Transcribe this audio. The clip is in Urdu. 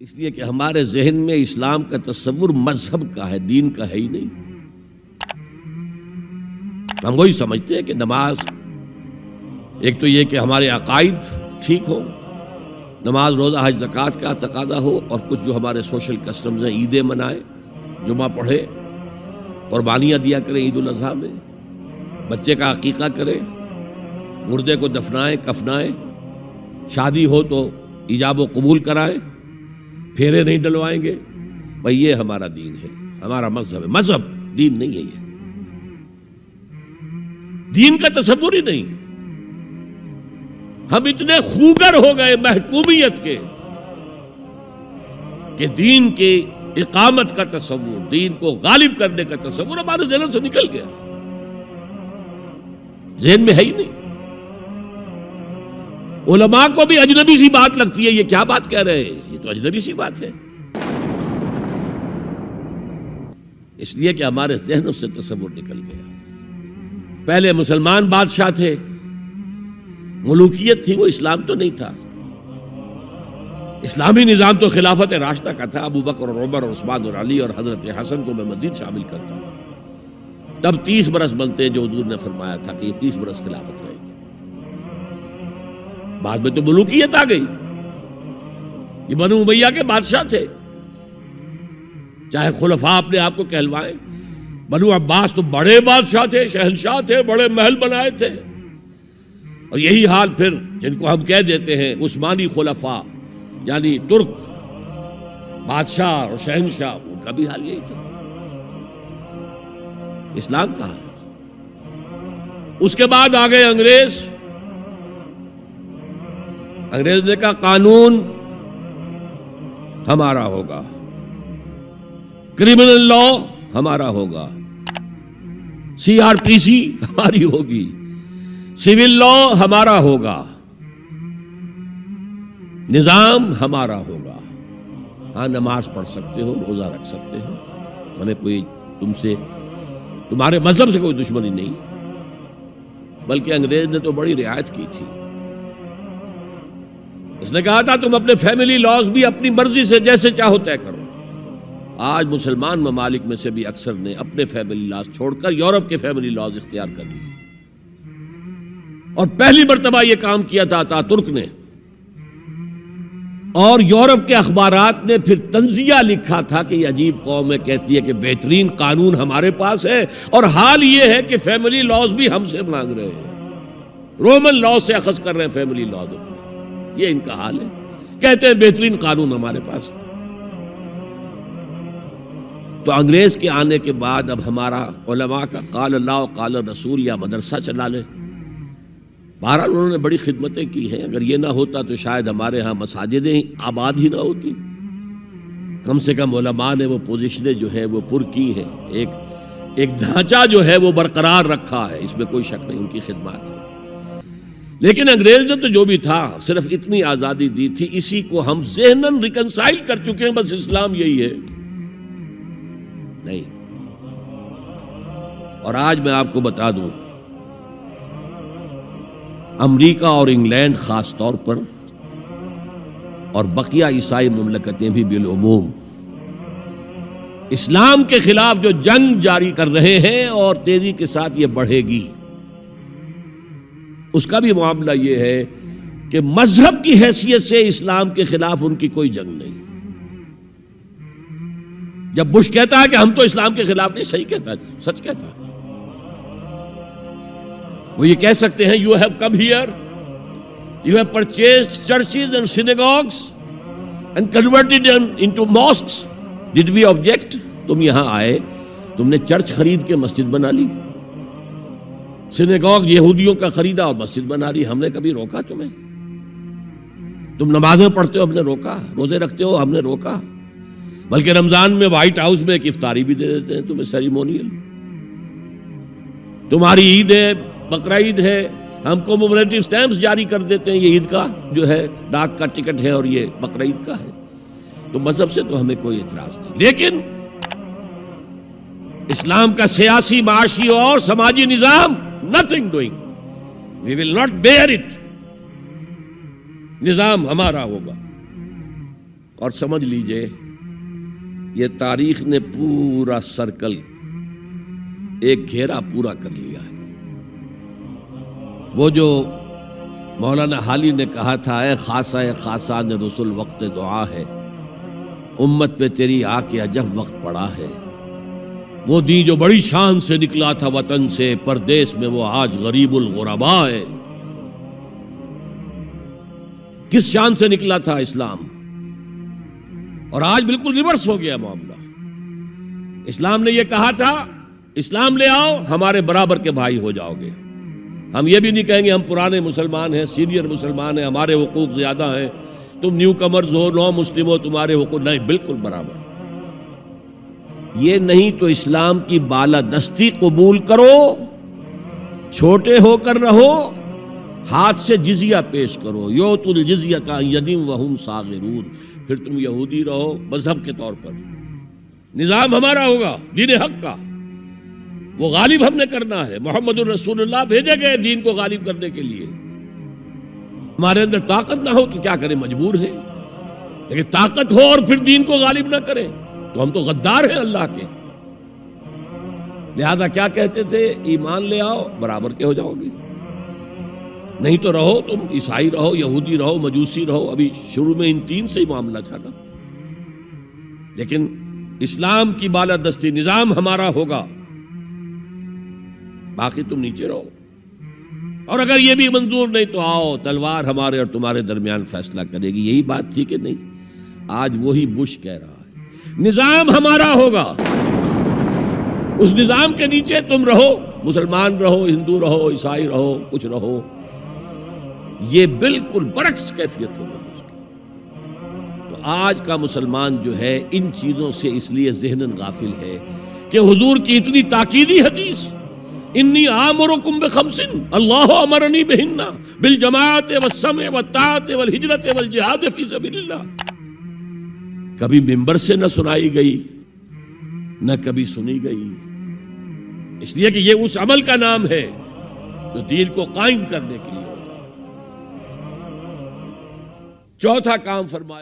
اس لیے کہ ہمارے ذہن میں اسلام کا تصور مذہب کا ہے، دین کا ہے ہی نہیں۔ ہم وہی سمجھتے ہیں کہ نماز، ایک تو یہ کہ ہمارے عقائد ٹھیک ہو، نماز روزہ حج زکوٰۃ کا تقاضا ہو، اور کچھ جو ہمارے سوشل کسٹمز ہیں، عیدیں منائیں، جمعہ پڑھے، قربانیاں دیا کریں عید الاضحیٰ میں، بچے کا عقیقہ کریں، مردے کو دفنائیں کفنائیں، شادی ہو تو ایجاب و قبول کرائیں، پھیرے نہیں ڈلوائیں گے۔ بھئی یہ ہمارا دین ہے، ہمارا مذہب ہے، مذہب دین نہیں ہے، یہ دین کا تصور ہی نہیں۔ ہم اتنے خوگر ہو گئے محکومیت کے کہ دین کی اقامت کا تصور، دین کو غالب کرنے کا تصور ہمارے ذہن سے نکل گیا، ذہن میں ہے ہی نہیں۔ علماء کو بھی اجنبی سی بات لگتی ہے، یہ کیا بات کہہ رہے ہیں، یہ تو اجنبی سی بات ہے، اس لیے کہ ہمارے ذہنوں سے تصور نکل گیا۔ پہلے مسلمان بادشاہ تھے، ملوکیت تھی، وہ اسلام تو نہیں تھا۔ اسلامی نظام تو خلافت راشدہ کا تھا، ابو بکر اور عمر اور عثمان اور علی اور حضرت حسن کو میں مزید شامل کرتا ہوں۔ تب 30 برس بنتے ہیں جو حضور نے فرمایا تھا کہ یہ 30 برس خلافت رہے گی۔ بعد میں تو ملوکیت آ گئی، یہ بنو امیہ کے بادشاہ تھے، چاہے خلفاء اپنے آپ کو کہلوائیں۔ بنو عباس تو بڑے بادشاہ تھے، شہنشاہ تھے، بڑے محل بنائے تھے، اور یہی حال پھر جن کو ہم کہہ دیتے ہیں عثمانی خلفاء، یعنی ترک بادشاہ اور شہنشاہ، ان کا بھی حال یہی تھا۔ اسلام کہاں ہے؟ اس کے بعد آ گئے انگریز۔ انگریز نے کہا قانون ہمارا ہوگا، کرمنل لا ہمارا ہوگا، CRPC ہماری ہوگی، سول لا ہمارا ہوگا، نظام ہمارا ہوگا۔ ہاں نماز پڑھ سکتے ہو، روزہ رکھ سکتے ہو، ہمیں کوئی تمہارے مذہب سے کوئی دشمنی نہیں، بلکہ انگریز نے تو بڑی رعایت کی تھی۔ اس نے کہا تھا تم اپنے فیملی لاز بھی اپنی مرضی سے جیسے چاہو طے کرو۔ آج مسلمان ممالک میں سے بھی اکثر نے اپنے فیملی لاز چھوڑ کر یورپ کے فیملی لاز اختیار کر لیے، اور پہلی مرتبہ یہ کام کیا تھا ترک نے، اور یورپ کے اخبارات نے پھر تنزیہ لکھا تھا کہ یہ عجیب قوم ہے، کہتی ہے کہ بہترین قانون ہمارے پاس ہے، اور حال یہ ہے کہ فیملی لاز بھی ہم سے مانگ رہے ہیں، رومن لاز سے اخذ کر رہے ہیں فیملی لاز، یہ ان کا حال ہے، کہتے ہیں بہترین قانون ہمارے پاس۔ تو انگریز کے آنے کے بعد اب ہمارا علماء کا قال اللہ و قال رسول یا مدرسہ چلا لے۔ بہرحال انہوں نے بڑی خدمتیں کی ہیں، اگر یہ نہ ہوتا تو شاید ہمارے ہاں مساجدیں آباد ہی نہ ہوتی۔ کم سے کم علماء نے وہ پوزیشنیں جو ہیں وہ پر کی ہیں، ایک ڈھانچہ جو ہے وہ برقرار رکھا ہے، اس میں کوئی شک نہیں، ان کی خدمات ہے۔ لیکن انگریز نے تو جو بھی تھا صرف اتنی آزادی دی تھی، اسی کو ہم ذہناً ریکنسائل کر چکے ہیں، بس اسلام یہی ہے نہیں۔ اور آج میں آپ کو بتا دوں، امریکہ اور انگلینڈ خاص طور پر، اور بقیہ عیسائی مملکتیں بھی بالعموم، اسلام کے خلاف جو جنگ جاری کر رہے ہیں، اور تیزی کے ساتھ یہ بڑھے گی، اس کا بھی معاملہ یہ ہے کہ مذہب کی حیثیت سے اسلام کے خلاف ان کی کوئی جنگ نہیں۔ جب بش کہتا ہے کہ ہم تو اسلام کے خلاف نہیں، صحیح کہتا ہے، سچ کہتا ہے، وہ یہ کہہ سکتے ہیں you have come here, you have purchased churches and synagogues and converted them into mosques. Did we object? تم یہاں آئے، تم نے چرچ خرید کے مسجد بنا لی، سینیگوگ یہودیوں کا خریدا اور مسجد بنا لی، ہم نے کبھی روکا تمہیں؟ تم نمازیں پڑھتے ہو، ہم نے روکا؟ روزے رکھتے ہو، ہم نے روکا؟ بلکہ رمضان میں وائٹ ہاؤس میں ایک افطاری بھی دے دیتے ہیں تمہیں، سیریمونیل۔ تمہاری عید ہے، بقرہ عید ہے، ہم کو کومیموریٹو سٹیمپس جاری کر دیتے ہیں، یہ عید کا جو ہے ڈاک کا ٹکٹ ہے، اور یہ بقرہ عید کا ہے۔ تو مذہب سے تو ہمیں کوئی اعتراض نہیں، لیکن اسلام کا سیاسی، معاشی اور سماجی نظام nothing doing. We will not bear it. نظام ہمارا ہوگا۔ اور سمجھ لیجئے یہ تاریخ نے پورا سرکل ایک گھیرا پورا کر لیا ہے۔ وہ جو مولانا حالی نے کہا تھا، اے خاصہ خاصان رسول وقت دعا ہے، امت پہ تیری آ کے عجب وقت پڑا ہے۔ وہ دین جو بڑی شان سے نکلا تھا وطن سے، پردیس میں وہ آج غریب الغرباء ہے۔ کس شان سے نکلا تھا اسلام، اور آج بالکل ریورس ہو گیا معاملہ۔ اسلام نے یہ کہا تھا اسلام لے آؤ، ہمارے برابر کے بھائی ہو جاؤ گے۔ ہم یہ بھی نہیں کہیں گے ہم پرانے مسلمان ہیں، سینئر مسلمان ہیں، ہمارے حقوق زیادہ ہیں، تم نیو کمرز ہو، نو مسلم ہو، تمہارے حقوق نہیں، بالکل برابر۔ یہ نہیں تو اسلام کی بالادستی قبول کرو، چھوٹے ہو کر رہو، ہاتھ سے جزیہ پیش کرو، یوت الجزیۃ عن ید وہم صاغرون، پھر تم یہودی رہو مذہب کے طور پر، نظام ہمارا ہوگا دین حق کا، وہ غالب ہم نے کرنا ہے۔ محمد الرسول اللہ بھیجے گئے دین کو غالب کرنے کے لیے۔ ہمارے اندر طاقت نہ ہو تو کیا کریں، مجبور ہیں، لیکن طاقت ہو اور پھر دین کو غالب نہ کریں تو ہم تو غدار ہیں اللہ کے۔ لہذا کیا کہتے تھے، ایمان لے آؤ برابر کے ہو جاؤ گے، نہیں تو رہو تم عیسائی رہو، یہودی رہو، مجوسی رہو۔ ابھی شروع میں ان تین سے ہی معاملہ تھا نا، لیکن اسلام کی بالادستی نظام ہمارا ہوگا، باقی تم نیچے رہو، اور اگر یہ بھی منظور نہیں تو آؤ تلوار ہمارے اور تمہارے درمیان فیصلہ کرے گی۔ یہی بات تھی کہ نہیں؟ آج وہی بش کہہ رہا ہے نظام ہمارا ہوگا، اس نظام کے نیچے تم رہو، مسلمان رہو، ہندو رہو، عیسائی رہو، کچھ رہو۔ یہ بالکل برعکس کیفیت ہوگی۔ تو آج کا مسلمان جو ہے ان چیزوں سے اس لیے ذہناً غافل ہے کہ حضور کی اتنی تاکیدی حدیث، انی آمرکم بخمس اللہ امرنی بہن بالجماعت والسمع والطاعت والہجرت والجہاد فی سبیل اللہ، کبھی ممبر سے نہ سنائی گئی، نہ کبھی سنی گئی، اس لیے کہ یہ اس عمل کا نام ہے جو دین کو قائم کرنے کے لیے ہوگا۔ چوتھا کام فرمایا